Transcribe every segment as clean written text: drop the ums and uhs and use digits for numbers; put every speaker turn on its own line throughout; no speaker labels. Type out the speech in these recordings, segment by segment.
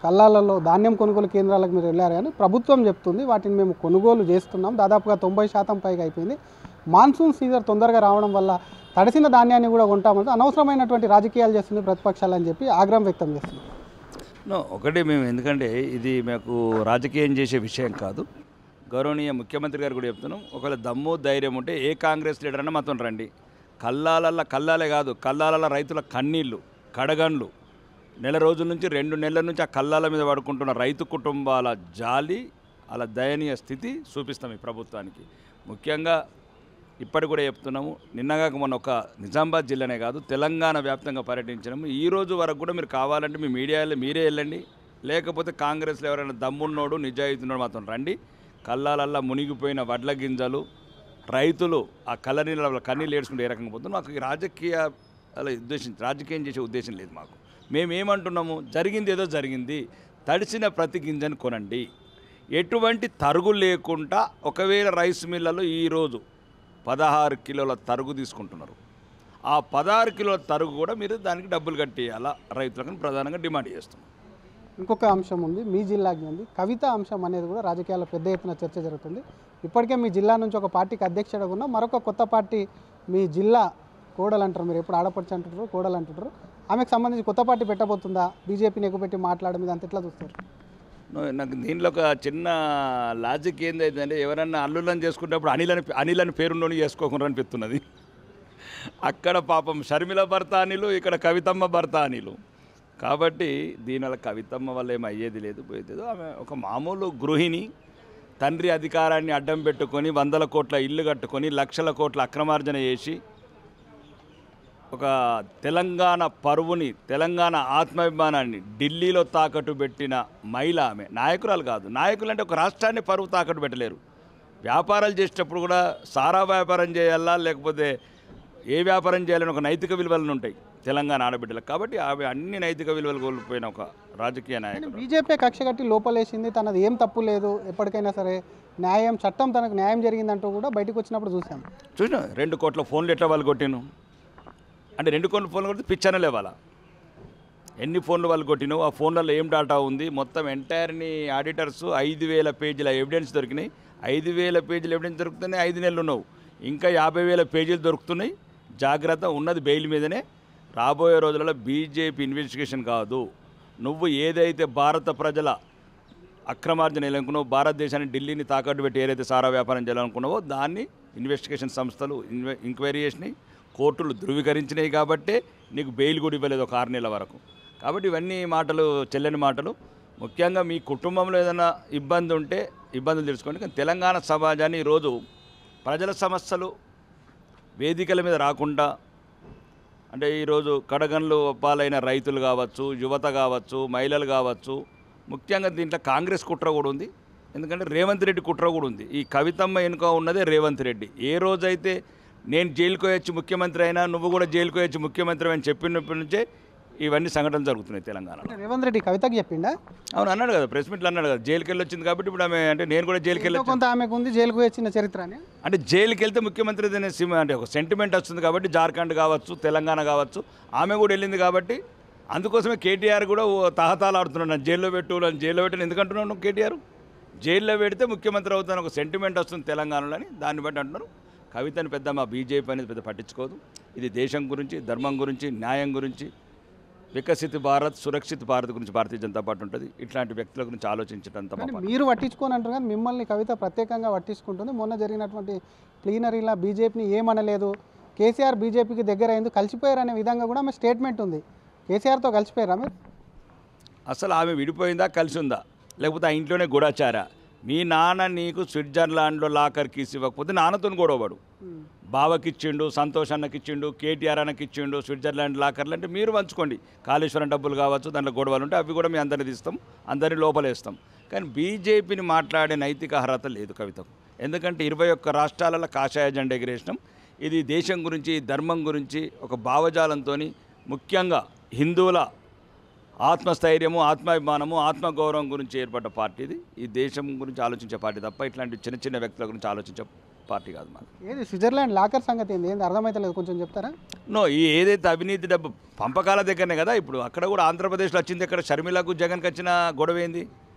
కల్లాలలో ధాన్యం కొనుగోలు కేంద్రాలకు మీరు వెళ్ళారు కానీ ప్రభుత్వం చెప్తుంది వాటిని మేము కొనుగోలు చేస్తున్నాం, దాదాపుగా 90% పైగా అయిపోయింది. మాన్సూన్ సీజన్ తొందరగా రావడం వల్ల తడిసిన ధాన్యాన్ని కూడా కొంటామంటే అనవసరమైనటువంటి రాజకీయాలు చేస్తుంది ప్రతిపక్షాలు అని చెప్పి ఆగ్రహం వ్యక్తం చేస్తుంది.
ఒకటి మేము ఎందుకంటే ఇది మాకు రాజకీయం చేసే విషయం కాదు. గౌరవనీయ ముఖ్యమంత్రి గారు కూడా చెప్తున్నాం, ఒకవేళ దమ్ము ధైర్యం ఉంటే ఏ కాంగ్రెస్ లీడర్ అన్నా మాతో రండి. కల్లాలే కాదు, కల్లాల రైతుల కన్నీళ్ళు కడగండ్లు నెల రోజుల నుంచి 2 నెలల నుంచి ఆ కల్లాల మీద పడుకుంటున్న రైతు కుటుంబాల జాలి అలా దయనీయ స్థితి చూపిస్తాం ఈ ప్రభుత్వానికి. ముఖ్యంగా ఇప్పటికి కూడా చెప్తున్నాము, నిన్నగాక మొన్న ఒక నిజామాబాద్ జిల్లానే కాదు తెలంగాణ వ్యాప్తంగా పర్యటించినాము. ఈ రోజు వరకు కూడా మీరు కావాలంటే మీ మీడియాలో మీరే వెళ్ళండి, లేకపోతే కాంగ్రెస్లో ఎవరైనా దమ్మున్నోడు నిజాయితీన్నోడు మాత్రం రండి. కల్లాలల్లా మునిగిపోయిన వడ్ల గింజలు రైతులు ఆ కన్నీళ్ళు ఏడ్చుకుంటే ఏ రకంగా పోతుంది. మాకు రాజకీయం చేసే ఉద్దేశం లేదు. మాకు మేమేమంటున్నాము, జరిగింది ఏదో జరిగింది, తడిసిన ప్రతి గింజను కొనండి, ఎటువంటి తరుగు లేకుండా. ఒకవేళ రైస్ మిల్లలో ఈరోజు 16 కిలోల తరుగు తీసుకుంటున్నారు, ఆ 16 కిలోల తరుగు కూడా మీరు దానికి డబ్బులు కట్టేయాలా రైతులకు ప్రధానంగా డిమాండ్ చేస్తున్నాం.
ఇంకొక అంశం ఉంది, మీ జిల్లాకి ఉంది కవిత అంశం అనేది కూడా రాజకీయాల్లో పెద్ద ఎత్తున చర్చ జరుగుతుంది. ఇప్పటికే మీ జిల్లా నుంచి ఒక పార్టీకి అధ్యక్షుడుగా ఉన్న మరొక కొత్త పార్టీ మీ జిల్లా కోడలు అంటారు, మీరు ఎప్పుడు ఆడపడిచి అంటుంటారు, కోడలు అంటుంటారు, ఆమెకు సంబంధించి కొత్త పార్టీ పెట్టబోతుందా? బీజేపీని ఎక్కుపెట్టి మాట్లాడడం మీద అంత ఎట్లా చూస్తారు?
నాకు దీనిలో ఒక చిన్న లాజిక్ ఏంటంటే, ఎవరన్నా అల్లుళ్ళని చేసుకునేటప్పుడు అనిలని పేరులోని చేసుకోకుండా అనిపిస్తున్నది. అక్కడ పాపం షర్మిల భర్త అనిలు, ఇక్కడ కవితమ్మ భర్త అనిలు. కాబట్టి దీనివల్ల కవితమ్మ వల్ల ఏమి అయ్యేది లేదు, పోయేది. ఆమె ఒక మామూలు గృహిణి, తండ్రి అధికారాన్ని అడ్డం పెట్టుకొని 100 కోట్ల ఇల్లు కట్టుకొని లక్షల కోట్ల అక్రమార్జన చేసి ఒక తెలంగాణ పరువుని, తెలంగాణ ఆత్మాభిమానాన్ని ఢిల్లీలో తాకట్టు పెట్టిన మహిళ ఆమె. నాయకురాలు కాదు. నాయకులు అంటే ఒక రాష్ట్రాన్ని పరువు తాకట్టు పెట్టలేరు. వ్యాపారాలు చేసేటప్పుడు కూడా సారా వ్యాపారం చేయాలా లేకపోతే ఏ వ్యాపారం చేయాలని ఒక నైతిక విలువలను ఉంటాయి తెలంగాణ ఆడబిడ్డలకు. కాబట్టి ఆమె అన్ని నైతిక విలువలు కోల్పోయిన ఒక రాజకీయ నాయకుడు.
బీజేపీ కక్ష కట్టి లోపలేసింది, తనది ఏం తప్పు లేదు, ఎప్పటికైనా సరే న్యాయం చట్టం తనకు న్యాయం జరిగిందంటూ కూడా బయటకు వచ్చినప్పుడు చూసాం.
2 కోట్ల ఫోన్లు ఎట్లా వాళ్ళు కొట్టిను అంటే 2 కోట్ల ఫోన్లు కొడితే పిచ్చనలే వాళ్ళ ఎన్ని ఫోన్లు వాళ్ళు కొట్టినావు, ఆ ఫోన్లలో ఏం డాటా ఉంది, మొత్తం ఎంటైర్ని ఆడిటర్స్ 5,000 పేజీల ఎవిడెన్స్ దొరికినాయి. 5,000 పేజీల ఎవిడెన్స్ దొరుకుతున్నాయి, 5 నెలలు ఉన్నావు, ఇంకా 50,000 పేజీలు దొరుకుతున్నాయి. జాగ్రత్త, ఉన్నది బెయిల్ మీదనే. రాబోయే రోజులలో బీజేపీ ఇన్వెస్టిగేషన్ కాదు, నువ్వు ఏదైతే భారత ప్రజల అక్రమార్జన వేయాలనుకున్నావు, భారతదేశాన్ని ఢిల్లీని తాకట్టు పెట్టి ఏదైతే సారా వ్యాపారం చేయాలనుకున్నావో దాన్ని ఇన్వెస్టిగేషన్ సంస్థలు ఎంక్వైరీ చేసినాయి, కోర్టులు ధృవీకరించినాయి. కాబట్టే నీకు బెయిల్ కూడా ఇవ్వలేదు ఒక 6 నెలల వరకు. కాబట్టి ఇవన్నీ మాటలు చెల్లని మాటలు. ముఖ్యంగా మీ కుటుంబంలో ఏదైనా ఇబ్బంది ఉంటే ఇబ్బందులు తెలుసుకోండి. కానీ తెలంగాణ సమాజాన్ని ఈరోజు ప్రజల సమస్యలు వేదికల మీద రాకుండా, అంటే ఈరోజు కడగండ్లు పాలైన రైతులు కావచ్చు, యువత కావచ్చు, మహిళలు కావచ్చు, ముఖ్యంగా దీంట్లో కాంగ్రెస్ కుట్ర కూడా ఉంది. ఎందుకంటే రేవంత్ రెడ్డి కుట్ర కూడా ఉంది. ఈ కవితమ్మ వెనుక ఉన్నదే రేవంత్ రెడ్డి. ఏ రోజైతే నేను జైలుకు వచ్చి ముఖ్యమంత్రి అయినా నువ్వు కూడా జైలుకు వచ్చి ముఖ్యమంత్రి అని చెప్పినప్పటి నుంచే ఇవన్నీ సంఘటనలు జరుగుతున్నాయి తెలంగాణలో.
రేవంత్ రెడ్డి కవితకి చెప్పిండా?
అవును అన్నాడు కదా, ప్రెస్ మీట్లో అన్నాడు కదా, జైలుకి వెళ్ళి వచ్చింది కాబట్టి ఇప్పుడు ఆమె అంటే నేను కూడా జైలుకి వెళ్ళి
కొంత ఆమెకు ఉంది జైలుకు వచ్చిన చరిత్ర అని.
అంటే జైలుకి వెళ్తే ముఖ్యమంత్రి అంటే ఒక సెంటిమెంట్ వస్తుంది కాబట్టి జార్ఖండ్ కావచ్చు, తెలంగాణ కావచ్చు, ఆమె కూడా వెళ్ళింది కాబట్టి అందుకోసమే కేటీఆర్ కూడా తహతాలు ఆడుతున్నాడు, జైల్లో పెట్టాను. ఎందుకంటున్నాను కేటీఆర్ జైల్లో పెడితే ముఖ్యమంత్రి అవుతాను ఒక సెంటిమెంట్ వస్తుంది తెలంగాణలో అని దాన్ని బట్టి అంటున్నారు. కవితని పెద్ద మా బీజేపీ అనేది పెద్ద పట్టించుకోదు. ఇది దేశం గురించి, ధర్మం గురించి, న్యాయం గురించి, వికసిత భారత్, సురక్షిత భారత్ గురించి భారతీయ జనతా పార్టీ ఉంటుంది. ఇట్లాంటి వ్యక్తుల గురించి ఆలోచించడంత
మీరు పట్టించుకొని అంటారు కానీ మిమ్మల్ని కవిత ప్రత్యేకంగా పట్టించుకుంటుంది. మొన్న జరిగినటువంటి ప్లీనరీలో బీజేపీని ఏమనలేదు, కేసీఆర్ బీజేపీకి దగ్గర అయింది, కలిసిపోయారు అనే విధంగా కూడా ఆమె స్టేట్మెంట్ ఉంది. కేసీఆర్తో కలిసిపోయారా మీరు?
అసలు ఆమె విడిపోయిందా కలిసి ఉందా, లేకపోతే ఆ ఇంట్లోనే గూఢచారా? మీ నాన్న నీకు స్విట్జర్లాండ్లో లాకర్ కీస్ ఇవ్వకపోతే నాన్నతో గొడవడు. బావకిచ్చిండు, సంతోష్ అన్నకిచ్చిండు, కేటీఆర్ అన్నకిచ్చిండు స్విట్జర్లాండ్ లాకర్లు. అంటే మీరు పంచుకోండి, కాళేశ్వరం డబ్బులు కావచ్చు, దాంట్లో గొడవలు ఉంటే అవి కూడా మీ అందరిని తీస్తాం, అందరినీ లోపలేస్తాం. కానీ బీజేపీని మాట్లాడే నైతిక అర్హత లేదు కవితకు. ఎందుకంటే 21 రాష్ట్రాలలో కాషాయ జెండా ఎగిరేసినాం. ఇది దేశం గురించి, ధర్మం గురించి ఒక భావజాలంతో, ముఖ్యంగా హిందువుల ఆత్మస్థైర్యము, ఆత్మాభిమానము, ఆత్మగౌరవం గురించి ఏర్పడ్డ పార్టీ ఇది. ఈ దేశం గురించి ఆలోచించే పార్టీ తప్ప ఇట్లాంటి చిన్న చిన్న వ్యక్తుల గురించి ఆలోచించే పార్టీ కాదు మాది.
ఏది స్విట్జర్లాండ్ లాకర్ సంగతి ఏంది అర్థమైతలేదు, కొంచెం చెప్తారా?
నో, ఈ ఏదైతే అవినీతి డబ్బు పంపకాల దగ్గరనే కదా ఇప్పుడు అక్కడ కూడా ఆంధ్రప్రదేశ్లో వచ్చింది. ఇక్కడ షర్మిలకు జగన్కి వచ్చిన గొడవ ఏంది?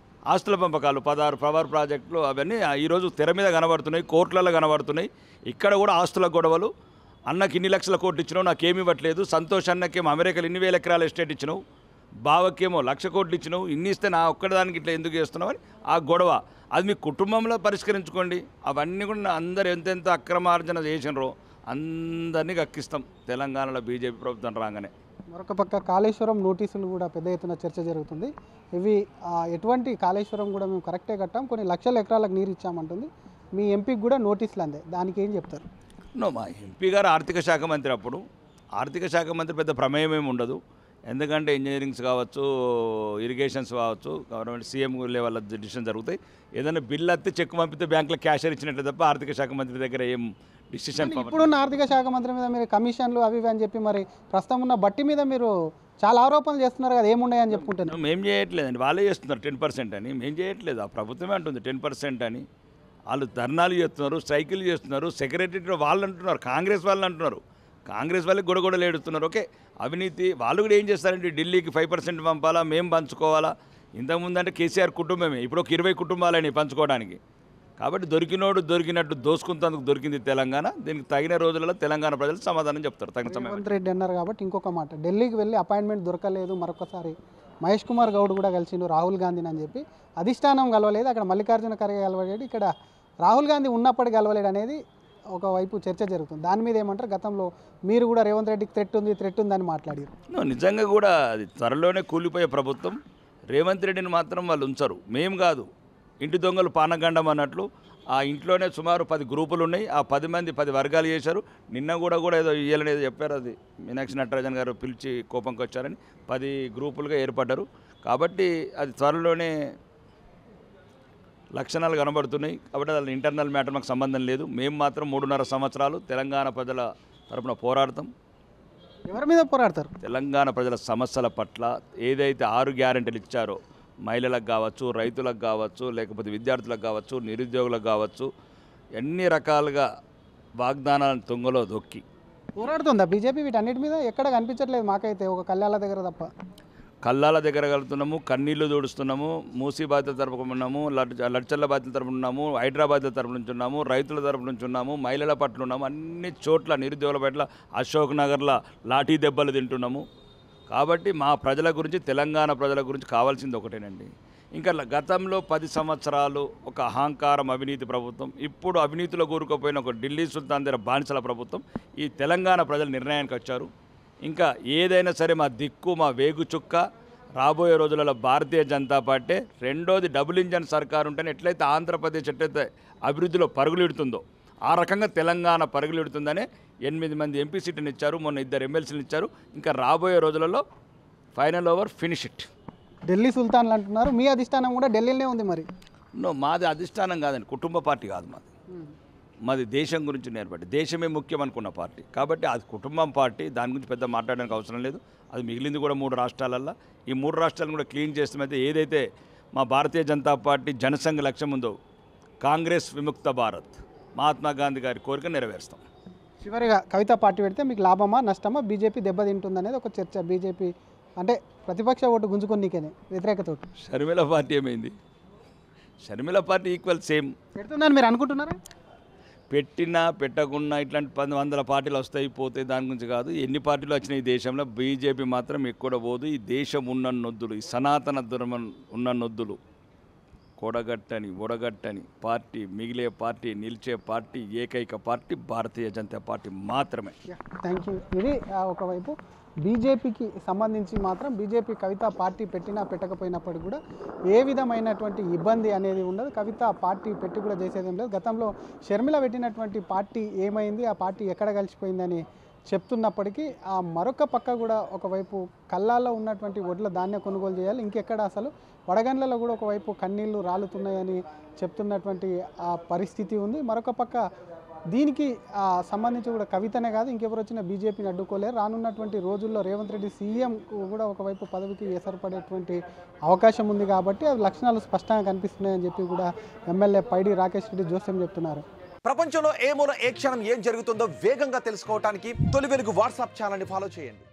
ఆస్తుల పంపకాలు, 16 పవర్ ప్రాజెక్టులు అవన్నీ ఈరోజు తెర మీద కనబడుతున్నాయి, కోర్టులలో కనబడుతున్నాయి. ఇక్కడ కూడా ఆస్తుల గొడవలు. అన్నకి ఇన్ని లక్షల కోట్లు ఇచ్చినావు, నాకేమి ఇవ్వట్లేదు. సంతోష్ అన్నకేమో అమెరికాలో ఇన్ని వేల ఎకరాల ఎస్టేట్ ఇచ్చినావు, బావకేమో 1,00,000 కోట్లు ఇచ్చినావు, ఇన్ని ఇస్తే నా ఒక్కదానికి ఇట్లా ఎందుకు చేస్తున్నావు అని ఆ గొడవ. అది మీ కుటుంబంలో పరిష్కరించుకోండి. అవన్నీ కూడా అందరు ఎంతెంత అక్రమార్జన చేసినారో అందరినీ కక్కిస్తాం తెలంగాణలో బీజేపీ ప్రభుత్వం రాగానే.
మరొక పక్క కాళేశ్వరం నోటీసులు కూడా పెద్ద ఎత్తున చర్చ జరుగుతుంది. ఇవి ఎటువంటి కాళేశ్వరం కూడా మేము కరెక్టే కట్టాం, కొన్ని లక్షల ఎకరాలకు నీరు ఇచ్చామంటుంది. మీ ఎంపీకి కూడా నోటీసులు అందే, దానికి ఏం చెప్తారు?
నో, మా ఎంపీ గారు ఆర్థిక శాఖ మంత్రి. అప్పుడు ఆర్థిక శాఖ మంత్రి పెద్ద ప్రమేయం ఏమి ఉండదు. ఎందుకంటే ఇంజనీరింగ్స్ కావచ్చు, ఇరిగేషన్స్ కావచ్చు, గవర్నమెంట్ సీఎం లెవెల్ డిసిషన్ జరుగుతాయి. ఏదైనా బిల్ వస్తే చెక్ పంపితే బ్యాంకులో క్యాషియర్ ఇచ్చినట్టు తప్ప ఆర్థిక శాఖ మంత్రి దగ్గర ఏం డిసిషన్.
ఇప్పుడున్న ఆర్థిక శాఖ మంత్రి మీద మీరు కమిషన్లు అవి ఇవి అని చెప్పి మరి ప్రస్తుతం ఉన్న బట్టి మీద మీరు చాలా ఆరోపణలు చేస్తున్నారు కదా, ఏమున్నాయని చెప్పుకుంటున్నారు?
మేము చేయట్లేదండి, వాళ్ళే చేస్తున్నారు 10% అని. మేము చేయట్లేదు, ఆ ప్రభుత్వమే అంటుంది 10% అని. వాళ్ళు ధర్నాలు చేస్తున్నారు, స్ట్రైకులు చేస్తున్నారు, సెక్రటరీ వాళ్ళు అంటున్నారు, కాంగ్రెస్ వాళ్ళు అంటున్నారు. కాంగ్రెస్ వాళ్ళకి గొడగొడలు ఏడుస్తున్నారు. ఓకే, అవినీతి వాళ్ళు కూడా ఏం చేస్తారంటే ఢిల్లీకి 5% పంపాలా, మేము పంచుకోవాలా. ఇంతకుముందు అంటే కేసీఆర్ కుటుంబమే, ఇప్పుడు ఒక 20 కుటుంబాలని పంచుకోవడానికి. కాబట్టి దొరికినోడు దొరికినట్టు దోసుకుంటందుకు దొరికింది తెలంగాణ. దీనికి తగిన రోజులలో తెలంగాణ ప్రజలు సమాధానం చెప్తారు తగిన సమయం.
రేవంత్ రెడ్డి అన్నారు కాబట్టి ఇంకొక మాట, ఢిల్లీకి వెళ్ళి అపాయింట్మెంట్ దొరకలేదు, మరొకసారి మహేష్ కుమార్ గౌడ్ కూడా కలిసిండు రాహుల్ గాంధీని అని చెప్పి. అధిష్టానం కలవలేదు, అక్కడ మల్లికార్జున ఖర్గే కలవలేడు, ఇక్కడ రాహుల్ గాంధీ ఉన్నప్పటికీ కలవలేడు అనేది ఒకవైపు చర్చ జరుగుతుంది. దాని మీద ఏమంటారు? గతంలో మీరు కూడా రేవంత్ రెడ్డికి థ్రెట్ ఉందని మాట్లాడారు.
నిజంగా కూడా అది త్వరలోనే కూలిపోయే ప్రభుత్వం. రేవంత్ రెడ్డిని మాత్రం వాళ్ళు ఉంచరు. మేము కాదు, ఇంటి దొంగలు పానగండం అన్నట్లు ఆ ఇంట్లోనే సుమారు 10 గ్రూపులు ఉన్నాయి. ఆ 10 మంది 10 వర్గాలు చేశారు. నిన్న కూడా ఏదో ఇయ్యాలని ఏదో చెప్పారు, అది మీనాక్షి నటరాజన్ గారు పిలిచి కోపంకి వచ్చారని 10 గ్రూపులుగా ఏర్పడ్డారు. కాబట్టి అది త్వరలోనే లక్షణాలు కనబడుతున్నాయి. కాబట్టి అది ఇంటర్నల్ మ్యాటర్ మాకు సంబంధం లేదు. మేము మాత్రం 3.5 సంవత్సరాలు తెలంగాణ ప్రజల తరపున పోరాడతాం.
ఎవరి మీద పోరాడతారు?
తెలంగాణ ప్రజల సమస్యల పట్ల ఏదైతే 6 గ్యారెంటీలు ఇచ్చారో, మహిళలకు కావచ్చు, రైతులకు కావచ్చు, లేకపోతే విద్యార్థులకు కావచ్చు, నిరుద్యోగులకు కావచ్చు, ఎన్ని రకాలుగా వాగ్దానాలను తుంగలో దొక్కి
పోరాడుతుందా బీజేపీ వీటన్నిటి మీద? ఎక్కడ కనిపించట్లేదు మాకైతే, ఒక కళ్యాణ దగ్గర తప్ప.
కల్లాల దగ్గర కలుగుతున్నాము, కన్నీళ్లు దూడుస్తున్నాము, మూసీ బాధ్యత తరపున ఉన్నాము, లడ్చర్ల బాధ్యత తరపున ఉన్నాము, హైదరాబాద్ తరపు నుంచి ఉన్నాము, రైతుల తరపు నుంచి ఉన్నాము, మహిళల పట్ల ఉన్నాము, అన్ని చోట్ల నిరుద్యోగుల పట్ల అశోక్ నగర్లో లాఠీ దెబ్బలు తింటున్నాము. కాబట్టి మా ప్రజల గురించి, తెలంగాణ ప్రజల గురించి కావాల్సింది ఒకటేనండి. ఇంకా గతంలో 10 సంవత్సరాలు ఒక అహంకారం అవినీతి ప్రభుత్వం, ఇప్పుడు అవినీతిలో కూరుకుపోయిన ఒక ఢిల్లీ సుల్తాన్ దగ్గర బానిసల ప్రభుత్వం. ఈ తెలంగాణ ప్రజలు నిర్ణయానికి వచ్చారు. ఇంకా ఏదైనా సరే మా దిక్కు, మా వేగు చుక్క రాబోయే రోజులలో భారతీయ జనతా పార్టీ. రెండోది డబుల్ ఇంజన్ సర్కారు ఉంటేనే ఎట్లయితే ఆంధ్రప్రదేశ్ ఎట్లయితే అభివృద్ధిలో పరుగులిడుతుందో ఆ రకంగా తెలంగాణ పరుగులిడుతుందనే 8 మంది ఎంపీ సీట్లను ఇచ్చారు, మొన్న 2 ఎమ్మెల్సీలు ఇచ్చారు. ఇంకా రాబోయే రోజులలో final over finish it.
Delhi సుల్తాన్లు అంటున్నారు, మీ అధిష్టానం కూడా ఢిల్లీలోనే ఉంది మరి?
నో, మాది అధిష్టానం కాదండి, కుటుంబ పార్టీ కాదు మాది. మాది దేశం గురించి నేర్పడి, దేశమే ముఖ్యం అనుకున్న పార్టీ. కాబట్టి అది కుటుంబం పార్టీ, దాని గురించి పెద్ద మాట్లాడడానికి అవసరం లేదు. అది మిగిలింది కూడా 3 రాష్ట్రాలల్లో. ఈ 3 రాష్ట్రాలను కూడా క్లీన్ చేస్తామైతే ఏదైతే మా భారతీయ జనతా పార్టీ జనసంఘ లక్ష్యం ఉందో, కాంగ్రెస్ విముక్త భారత్, మహాత్మా గాంధీ గారి కోరిక నెరవేరుస్తాం.
చివరిగా కవిత పార్టీ పెడితే మీకు లాభమా నష్టమా? బీజేపీ దెబ్బతింటుంది అనేది ఒక చర్చ. బీజేపీ అంటే ప్రతిపక్ష ఓటు గుంజుకొని నీకేనే వ్యతిరేకత.
షర్మిల పార్టీ ఏమైంది? షర్మిల పార్టీ ఈక్వల్ సేమ్
పెడుతుందని మీరు అనుకుంటున్నారా?
పెట్టినా పెట్టకున్నా ఇట్లాంటి 100 పార్టీలు వస్తాయి పోతాయి, దాని గురించి కాదు. ఎన్ని పార్టీలు వచ్చినాయి ఈ దేశంలో, బీజేపీ మాత్రం ఎక్కువ పోదు. ఈ దేశం ఉన్న నొద్దులు, ఈ సనాతన ధర్మం ఉన్న నొద్దులు కొడగట్టని ఒడగట్టని పార్టీ, మిగిలే పార్టీ, నిలిచే పార్టీ, ఏకైక పార్టీ భారతీయ జనతా పార్టీ మాత్రమే.
Thank you. ఇది ఒకవైపు బీజేపీకి సంబంధించి మాత్రం బీజేపీ కవిత పార్టీ పెట్టినా పెట్టకపోయినప్పటికీ కూడా ఏ విధమైనటువంటి ఇబ్బంది అనేది ఉండదు. కవిత పార్టీ పెట్టి కూడా చేసేది ఏం లేదు. గతంలో షర్మిల పెట్టినటువంటి పార్టీ ఏమైంది, ఆ పార్టీ ఎక్కడ కలిసిపోయిందని చెప్తున్నప్పటికీ ఆ మరొక పక్క కూడా ఒకవైపు కల్లాల్లో ఉన్నటువంటి వడ్ల ధాన్య కొనుగోలు చేయాలి, ఇంకెక్కడ అసలు వడగండ్లలో కూడా ఒకవైపు కన్నీళ్లు రాలుతున్నాయని చెప్తున్నటువంటి ఆ పరిస్థితి ఉంది. మరొక పక్క దీనికి సంబంధించి కూడా కవితనే కాదు, ఇంకెవరు వచ్చినా బీజేపీని అడ్డుకోలేరు. రానున్నటువంటి రోజుల్లో రేవంత్ రెడ్డి సీఎం కూడా ఒకవైపు పదవికి ఎసరపడేటువంటి అవకాశం ఉంది. కాబట్టి అవి లక్షణాలు స్పష్టంగా కనిపిస్తున్నాయని చెప్పి కూడా ఎమ్మెల్యే పైడి రాకేష్ రెడ్డి జోస్యం చెప్తున్నారు.
ప్రపంచంలో ఏ మూల ఏ క్షణం ఏం జరుగుతుందో వేగంగా తెలుసుకోవడానికి తొలి వెలుగు వాట్సాప్ ఛానల్ని ఫాలో చేయండి.